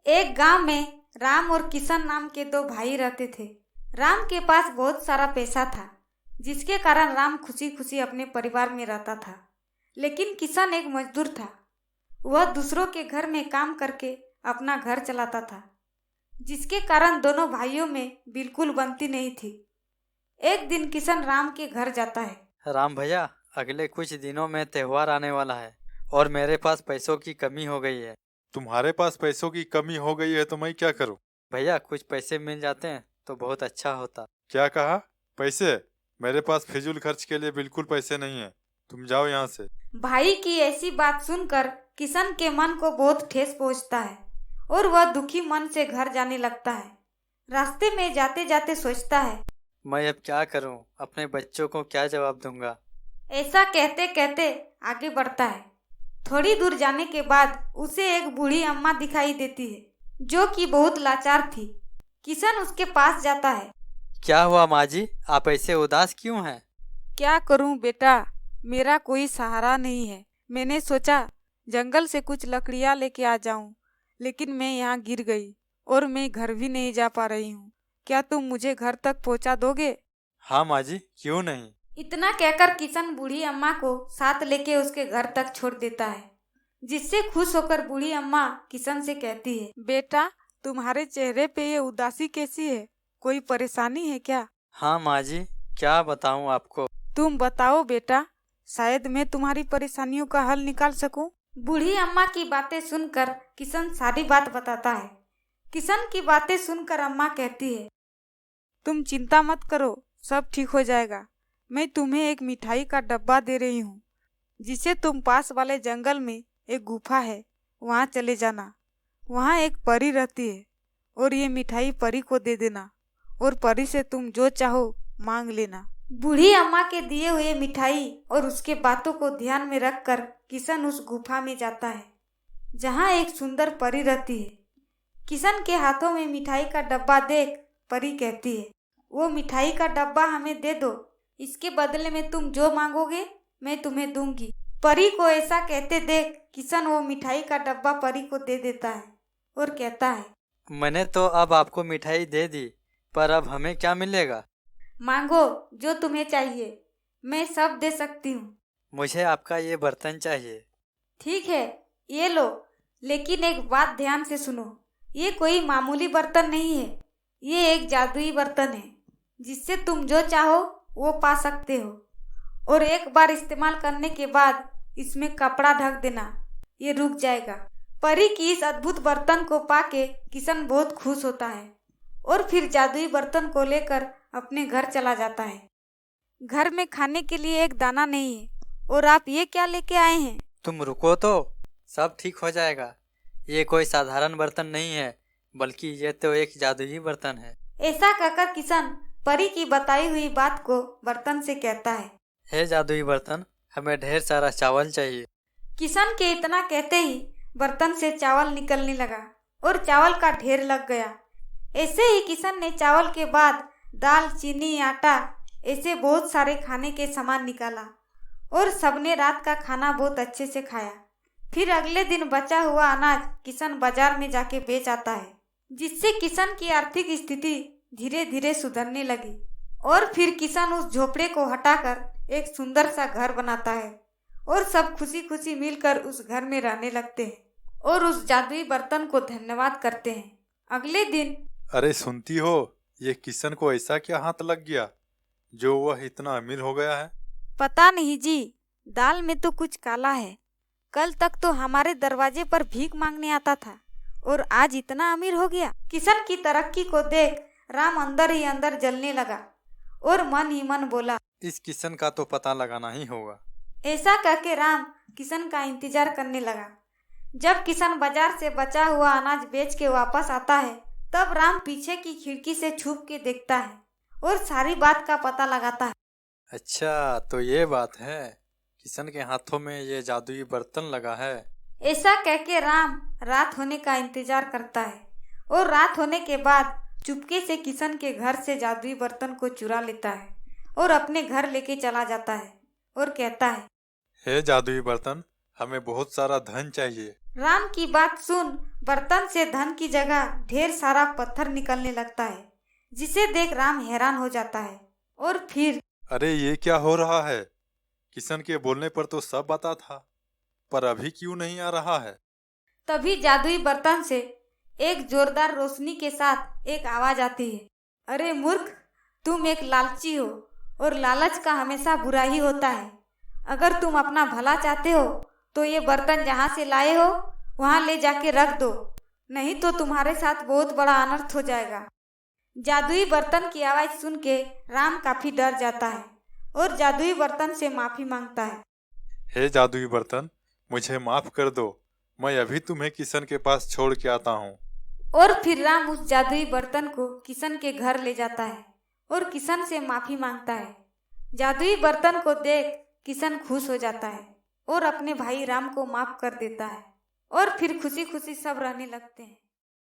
एक गांव में राम और किशन नाम के दो भाई रहते थे। राम के पास बहुत सारा पैसा था, जिसके कारण राम खुशी खुशी अपने परिवार में रहता था। लेकिन किशन एक मजदूर था। वह दूसरों के घर में काम करके अपना घर चलाता था, जिसके कारण दोनों भाइयों में बिल्कुल बनती नहीं थी। एक दिन किशन राम के घर जाता है। राम भैया, अगले कुछ दिनों में त्योहार आने वाला है और मेरे पास पैसों की कमी हो गई है। तुम्हारे पास पैसों की कमी हो गई है तो मैं क्या करूं? भैया, कुछ पैसे मिल जाते हैं तो बहुत अच्छा होता। क्या कहा? पैसे? मेरे पास फिजूल खर्च के लिए बिल्कुल पैसे नहीं है। तुम जाओ यहाँ से। भाई की ऐसी बात सुनकर किशन के मन को बहुत ठेस पहुंचता है और वह दुखी मन से घर जाने लगता है। रास्ते में जाते जाते सोचता है, मैं अब क्या करूं? अपने बच्चों को क्या जवाब दूंगा? ऐसा कहते कहते आगे बढ़ता है। थोड़ी दूर जाने के बाद उसे एक बूढ़ी अम्मा दिखाई देती है, जो कि बहुत लाचार थी। किशन उसके पास जाता है। क्या हुआ माँ जी, आप ऐसे उदास क्यों हैं? क्या करूं बेटा, मेरा कोई सहारा नहीं है। मैंने सोचा जंगल से कुछ लकड़ियां लेके आ जाऊं, लेकिन मैं यहाँ गिर गई और मैं घर भी नहीं जा पा रही हूँ। क्या तुम मुझे घर तक पहुँचा दोगे? हाँ माँ जी, क्यों नहीं। इतना कहकर किशन बूढ़ी अम्मा को साथ लेके उसके घर तक छोड़ देता है, जिससे खुश होकर बूढ़ी अम्मा किशन से कहती है, बेटा, तुम्हारे चेहरे पे ये उदासी कैसी है? कोई परेशानी है क्या? हाँ माँ जी, क्या बताऊं आपको। तुम बताओ बेटा, शायद मैं तुम्हारी परेशानियों का हल निकाल सकूं। बूढ़ी अम्मा की बातें सुनकर किशन सारी बात बताता है। किशन की बातें सुनकर अम्मा कहती है, तुम चिंता मत करो, सब ठीक हो जाएगा। मैं तुम्हें एक मिठाई का डब्बा दे रही हूँ, जिसे तुम पास वाले जंगल में एक गुफा है, वहाँ चले जाना। वहाँ एक परी रहती है और ये मिठाई परी को दे देना और परी से तुम जो चाहो मांग लेना। बूढ़ी अम्मा के दिए हुए मिठाई और उसके बातों को ध्यान में रखकर किशन उस गुफा में जाता है, जहाँ एक सुंदर परी रहती है। किशन के हाथों में मिठाई का डब्बा देख परी कहती है, वो मिठाई का डब्बा हमें दे दो, इसके बदले में तुम जो मांगोगे मैं तुम्हें दूंगी। परी को ऐसा कहते देख किशन वो मिठाई का डब्बा परी को दे देता है और कहता है, मैंने तो अब आपको मिठाई दे दी, पर अब हमें क्या मिलेगा? मांगो जो तुम्हें चाहिए, मैं सब दे सकती हूँ। मुझे आपका ये बर्तन चाहिए। ठीक है, ये लो, लेकिन एक बात ध्यान से सुनो, ये कोई मामूली बर्तन नहीं है। ये एक जादुई बर्तन है, जिससे तुम जो चाहो वो पा सकते हो। और एक बार इस्तेमाल करने के बाद इसमें कपड़ा ढक देना, ये रुक जाएगा। परी की इस अद्भुत बर्तन को पाके किशन बहुत खुश होता है और फिर जादुई बर्तन को लेकर अपने घर चला जाता है। घर में खाने के लिए एक दाना नहीं है और आप ये क्या लेके आए हैं? तुम रुको तो, सब ठीक हो जाएगा। ये कोई साधारण बर्तन नहीं है, बल्कि ये तो एक जादुई बर्तन है। ऐसा कहकर किशन परी की बताई हुई बात को बर्तन से कहता है, हे जादुई बर्तन, हमें ढेर सारा चावल चाहिए। किशन के इतना कहते ही बर्तन से चावल निकलने लगा और चावल का ढेर लग गया। ऐसे ही किशन ने चावल के बाद दाल, चीनी, आटा, ऐसे बहुत सारे खाने के सामान निकाला और सबने रात का खाना बहुत अच्छे से खाया। फिर अगले दिन बचा हुआ अनाज किशन बाजार में जाके बेच आता है, जिससे किशन की आर्थिक स्थिति धीरे धीरे सुधरने लगी। और फिर किशन उस झोपड़े को हटाकर एक सुंदर सा घर बनाता है और सब खुशी खुशी मिलकर उस घर में रहने लगते हैं और उस जादुई बर्तन को धन्यवाद करते हैं। अगले दिन, अरे सुनती हो, ये किशन को ऐसा क्या हाथ लग गया जो वह इतना अमीर हो गया है? पता नहीं जी, दाल में तो कुछ काला है। कल तक तो हमारे दरवाजे पर भीख मांगने आता था और आज इतना अमीर हो गया। किशन की तरक्की को देख राम अंदर ही अंदर जलने लगा और मन ही मन बोला, इस किशन का तो पता लगाना ही होगा। ऐसा कहके राम किशन का इंतजार करने लगा। जब किशन बाजार से बचा हुआ अनाज बेच के वापस आता है, तब राम पीछे की खिड़की से छुप के देखता है और सारी बात का पता लगाता है। अच्छा, तो ये बात है, किशन के हाथों में ये जादुई बर्तन लगा है। ऐसा कहके राम रात होने का इंतजार करता है और रात होने के बाद चुपके से किशन के घर से जादुई बर्तन को चुरा लेता है और अपने घर लेके चला जाता है और कहता है, हे जादुई बर्तन, हमें बहुत सारा धन चाहिए। राम की बात सुन बर्तन से धन की जगह ढेर सारा पत्थर निकलने लगता है, जिसे देख राम हैरान हो जाता है। और फिर अरे ये क्या हो रहा है? किशन के बोलने पर तो सब बता था, पर अभी क्यों नहीं आ रहा है? तभी जादुई बर्तन से एक जोरदार रोशनी के साथ एक आवाज आती है। अरे मूर्ख, तुम एक लालची हो और लालच का हमेशा बुरा ही होता है। अगर तुम अपना भला चाहते हो तो ये बर्तन जहाँ से लाए हो वहाँ ले जाके रख दो, नहीं तो तुम्हारे साथ बहुत बड़ा अनर्थ हो जाएगा। जादुई बर्तन की आवाज सुन के राम काफी डर जाता है और जादुई बर्तन से माफी मांगता है। हे जादुई बर्तन, मुझे माफ कर दो, मैं अभी तुम्हें किशन के पास छोड़ के आता हूँ। और फिर राम उस जादुई बर्तन को किशन के घर ले जाता है और किशन से माफी मांगता है। जादुई बर्तन को देख किशन खुश हो जाता है और अपने भाई राम को माफ कर देता है और फिर खुशी खुशी सब रहने लगते हैं।